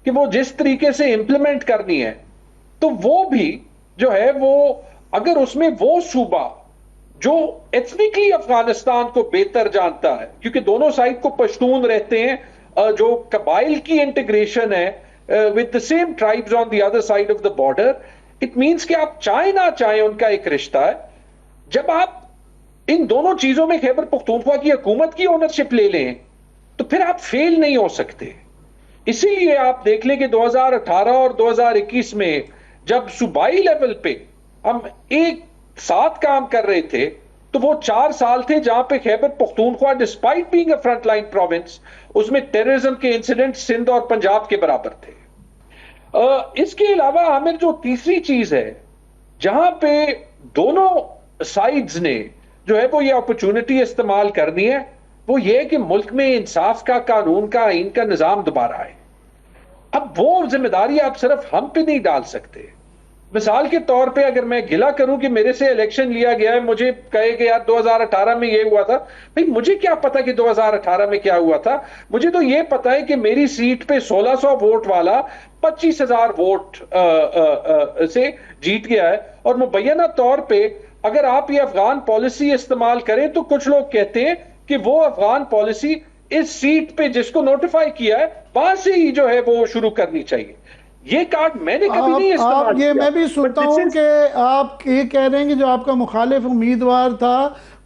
कि वो जिस तरीके से इंप्लीमेंट करनी है, तो वो भी जो है वो, अगर उसमें वो सूबा जो एथनिकली अफगानिस्तान को बेहतर जानता है, क्योंकि दोनों साइड को पश्तून रहते हैं, जो कबाइल की इंटीग्रेशन है with the same tribes on the other side of the border, it means कि आप चाहे ना चाहे उनका एक रिश्ता है। जब आप इन दोनों चीजों में खैबर पख्तूनख्वा की हुकूमत की ओनरशिप ले लें तो फिर आप फेल नहीं हो सकते। इसीलिए आप देख लें कि 2018 और 2021 में जब सूबाई लेवल पे हम एक साथ काम कर रहे थे, तो वो 4 साल थे जहां पे Khyber Pakhtunkhwa despite being a frontline province, उसमें टेररिज्म के इंसिडेंट सिंध और पंजाब के बराबर थे। इसके अलावा आमिर जो तीसरी चीज है जहां पे दोनों साइड्स ने जो है वो ये अपॉर्चुनिटी इस्तेमाल करनी है, वो ये है कि मुल्क में इंसाफ का, कानून का, आइन का निजाम दोबारा आए। अब वो जिम्मेदारी आप सिर्फ हम पे नहीं डाल सकते, मिसाल के तौर पे अगर मैं गिला करूं कि मेरे से इलेक्शन लिया गया है, मुझे कहे कि यार 2018 में ये हुआ था, भाई मुझे क्या पता कि 2018 में क्या हुआ था। मुझे तो ये पता है कि मेरी सीट पे 1600 वोट वाला 25,000 वोट से जीत गया है। और मुबैना तौर पे अगर आप ये अफगान पॉलिसी इस्तेमाल करें तो कुछ लोग कहते हैं कि वो अफगान पॉलिसी इस सीट पे जिसको नोटिफाई किया है वहां से ही जो है वो शुरू करनी चाहिए। ये कार्ड मैंने कभी नहीं इस्तेमाल
आप ये
किया।
मैं भी सुनता
But this
हूँ
is-
कि आप ये कह रहे हैं कि जो आपका मुखालिफ उम्मीदवार था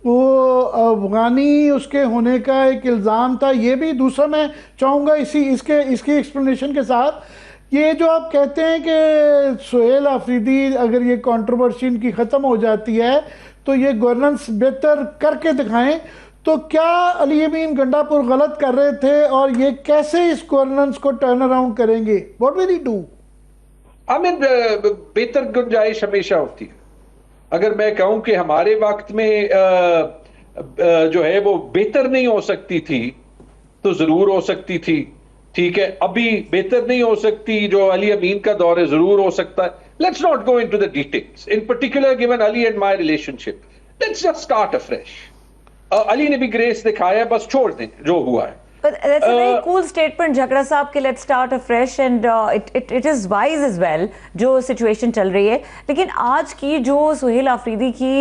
वो अफगानी उसके होने का एक इल्ज़ाम था। ये भी दूसरा मैं चाहूँगा इसकी एक्सप्लेनेशन के साथ, ये जो आप कहते हैं कि सुहेल आफरीदी अगर ये कंट्रोवर्सी इनकी ख़त्म हो जाती है तो ये गवर्नेंस बेहतर करके दिखाएं, तो क्या अली अमीन गंडापुर गलत कर रहे थे और ये कैसे इस गवर्नेंस को टर्न अराउंड करेंगे? What will he do?
Aamir, बेहतर गुंजाइश हमेशा होती है। अगर मैं कहूं कि हमारे वक्त में जो है वो बेहतर नहीं हो सकती थी तो जरूर हो सकती थी, ठीक है। अभी बेहतर नहीं हो सकती, जो अली अमीन का दौर है जरूर हो सकता है। Let's not go into the details, in particular given Ali and my relationship, let's just start afresh. Ali ने भी ग्रेस दिखाया, बस छोड़ दें जो हुआ है।
But that's a very cool statement, झगड़ा साहब, कि let's start afresh and it is wise as well जो situation चल रही है। लेकिन आज की जो सुहेल आफरीदी की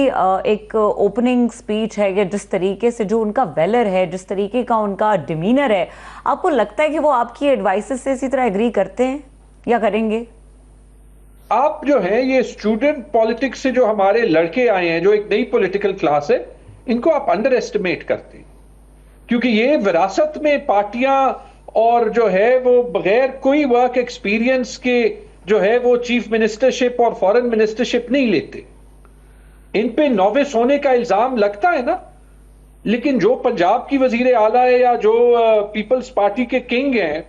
एक ओपनिंग स्पीच है, या जिस तरीके से जो उनका वेलर है, जिस तरीके का उनका डिमीनर है, आपको लगता है कि वो आपकी एडवाइसेस से इसी तरह एग्री करते हैं या करेंगे?
आप जो है ये स्टूडेंट पॉलिटिक्स से जो हमारे लड़के आए हैं, जो एक नई पॉलिटिकल क्लास है, इनको आप अंडर एस्टिमेट करते हैं। क्योंकि ये विरासत में पार्टियां और जो है वो बगैर कोई वर्क एक्सपीरियंस के जो है वो चीफ मिनिस्टरशिप और फॉरेन मिनिस्टरशिप नहीं लेते। इन पे नॉविस होने का इल्जाम लगता है ना, लेकिन जो पंजाब की वजीर आला है या जो पीपल्स पार्टी के किंग हैं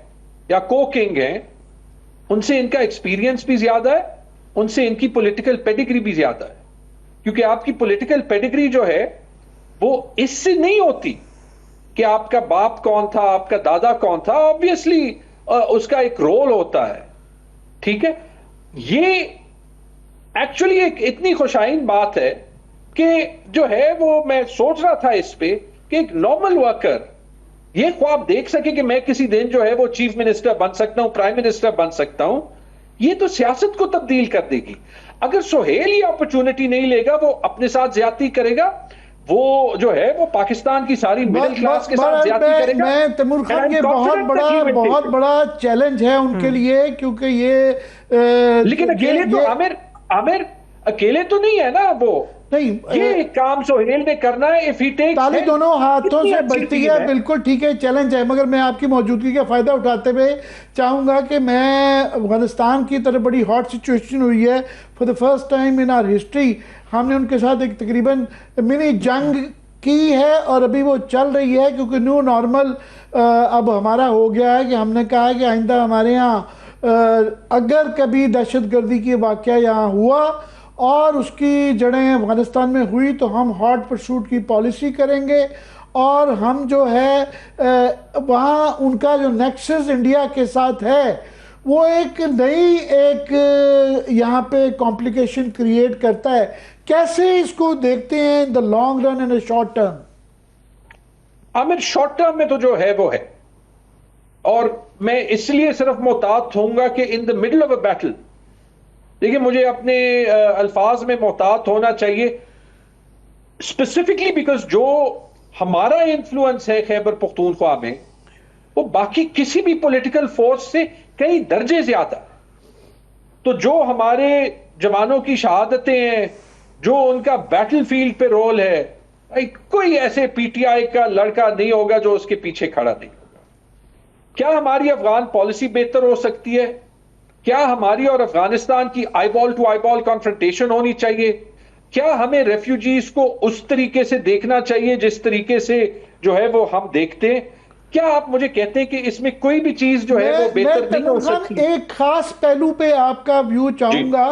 या को किंग हैं, उनसे इनका एक्सपीरियंस भी ज्यादा है, उनसे इनकी पॉलिटिकल पेडिग्री भी ज्यादा है। क्योंकि आपकी पॉलिटिकल पेडिग्री जो है वो इससे नहीं होती कि आपका बाप कौन था, आपका दादा कौन था। ऑब्वियसली उसका एक रोल होता है, ठीक है। ये एक्चुअली एक इतनी खुशाइन बात है कि जो है वो मैं सोच रहा था इस पे कि एक नॉर्मल वर्कर ये ख्वाब देख सके कि मैं किसी दिन जो है वो चीफ मिनिस्टर बन सकता हूं, प्राइम मिनिस्टर बन सकता हूं। ये तो सियासत को तब्दील कर देगी। अगर सुहेल ये अपॉर्चुनिटी नहीं लेगा, वो अपने साथ ज्यादती करेगा, वो जो है वो पाकिस्तान की सारी मिडिल क्लास के साथ ज्यादती करेगा।
मैं तैमूर खान, ये बहुत बड़ा चैलेंज है उनके लिए, क्योंकि ये
लेकिन अकेले तो आमिर अकेले तो नहीं है ना वो।
नहीं,
ये काम सुहेल ने करना है। इफ ही टेक्स
ताली दोनों हाथों से बजती है, बिल्कुल ठीक है, चैलेंज है। मगर मैं आपकी मौजूदगी का फ़ायदा उठाते हुए चाहूँगा कि मैं अफगानिस्तान की तरफ बड़ी हॉट सिचुएशन हुई है for the first time in our history. हमने उनके साथ एक तकरीबन मिनी जंग की है और अभी वो चल रही है, क्योंकि न्यू नॉर्मल अब हमारा हो गया है कि हमने कहा है कि आइंदा हमारे यहाँ अगर कभी दहशतगर्दी की वाक़या यहाँ हुआ और उसकी जड़ें अफगानिस्तान में हुई तो हम हॉट परसूट की पॉलिसी करेंगे, और हम जो है वहाँ उनका जो नेक्सस इंडिया के साथ है वो एक नई यहाँ पे कॉम्प्लिकेशन क्रिएट करता है। कैसे इसको देखते हैं in the long run and short term?
Aamir, short term में तो जो है वो है, और मैं इसलिए सिर्फ मोहतात होऊंगा कि in the middle of a battle, देखिए मुझे अपने अल्फाज में मोहतात होना चाहिए, स्पेसिफिकली बिकॉज जो हमारा इन्फ्लुएंस है खैबर पख्तूनख्वा में वो बाकी किसी भी पॉलिटिकल फोर्स से कई दर्जे ज्यादा। तो जो हमारे जवानों की शहादतें हैं, जो उनका बैटलफील्ड पे रोल है, कोई ऐसे पीटीआई का लड़का नहीं होगा जो उसके पीछे खड़ा नहीं होगा। क्या हमारी अफगान पॉलिसी बेहतर हो सकती है? क्या हमारी और अफगानिस्तान की आईबॉल टू आईबॉल कॉन्फ्रंटेशन होनी चाहिए? क्या हमें रेफ्यूजीज को उस तरीके से देखना चाहिए जिस तरीके से जो है वो हम देखते हैं? क्या आप मुझे कहते हैं कि इसमें कोई भी चीज जो है वो बेहतर नहीं हो सकती?
एक खास पहलू पे आपका व्यू चाहूंगा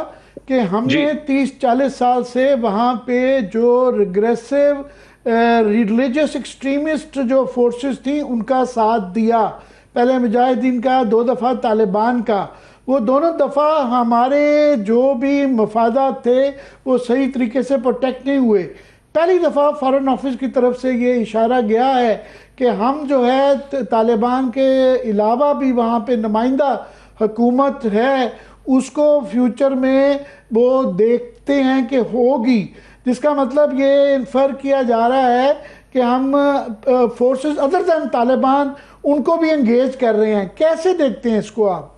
कि हमने 30-40 साल से वहां पे जो रिग्रेसिव रिलीजियस एक्सट्रीमिस्ट जो फोर्सेस थी उनका साथ दिया, पहले मुजाहिदीन का, 2 दफा तालिबान का। वो दोनों दफ़ा हमारे जो भी मफादात थे वो सही तरीके से प्रोटेक्ट नहीं हुए। पहली दफ़ा फ़ॉरेन ऑफिस की तरफ से ये इशारा गया है कि हम जो है तालिबान के अलावा भी वहाँ पे नुमाइंदा हुकूमत है उसको फ्यूचर में वो देखते हैं कि होगी, जिसका मतलब ये इन्फर किया जा रहा है कि हम फोर्सेस अदर दैन तालिबान उनको भी एंगेज कर रहे हैं। कैसे देखते हैं इसको आप?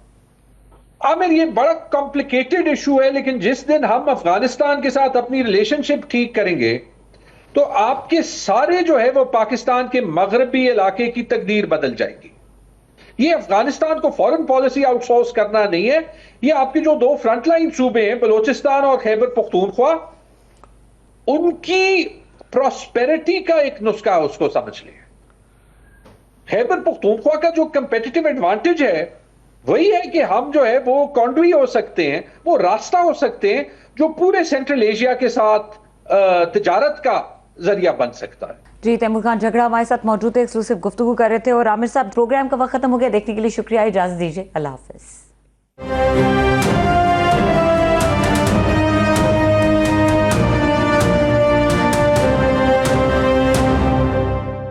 आमिर, ये बड़ा कॉम्प्लिकेटेड इशू है, लेकिन जिस दिन हम अफगानिस्तान के साथ अपनी रिलेशनशिप ठीक करेंगे तो आपके सारे जो है वो पाकिस्तान के मगरबी इलाके की तकदीर बदल जाएगी। ये अफगानिस्तान को फॉरेन पॉलिसी आउटसोर्स करना नहीं है, ये आपके जो दो फ्रंटलाइन सूबे हैं बलूचिस्तान और खैबर पख्तूनख्वा, उनकी प्रॉस्पेरिटी का एक नुस्खा उसको समझ लें। खैबर पख्तूनख्वा का जो कंपेटिटिव एडवांटेज है वही है कि हम जो है वो कॉन्ड्री हो सकते हैं, वो रास्ता हो सकते हैं जो पूरे सेंट्रल एशिया के साथ तिजारत का जरिया बन सकता है।
जी, तैमूर खान झगड़ा हमारे साथ मौजूद थे, एक्सक्लूसिव गुफ्तगू कर रहे थे। और आमिर साहब, प्रोग्राम का वक्त खत्म हो गया, देखने के लिए शुक्रिया, इजाजत दीजिए, अल्लाह हाफिज।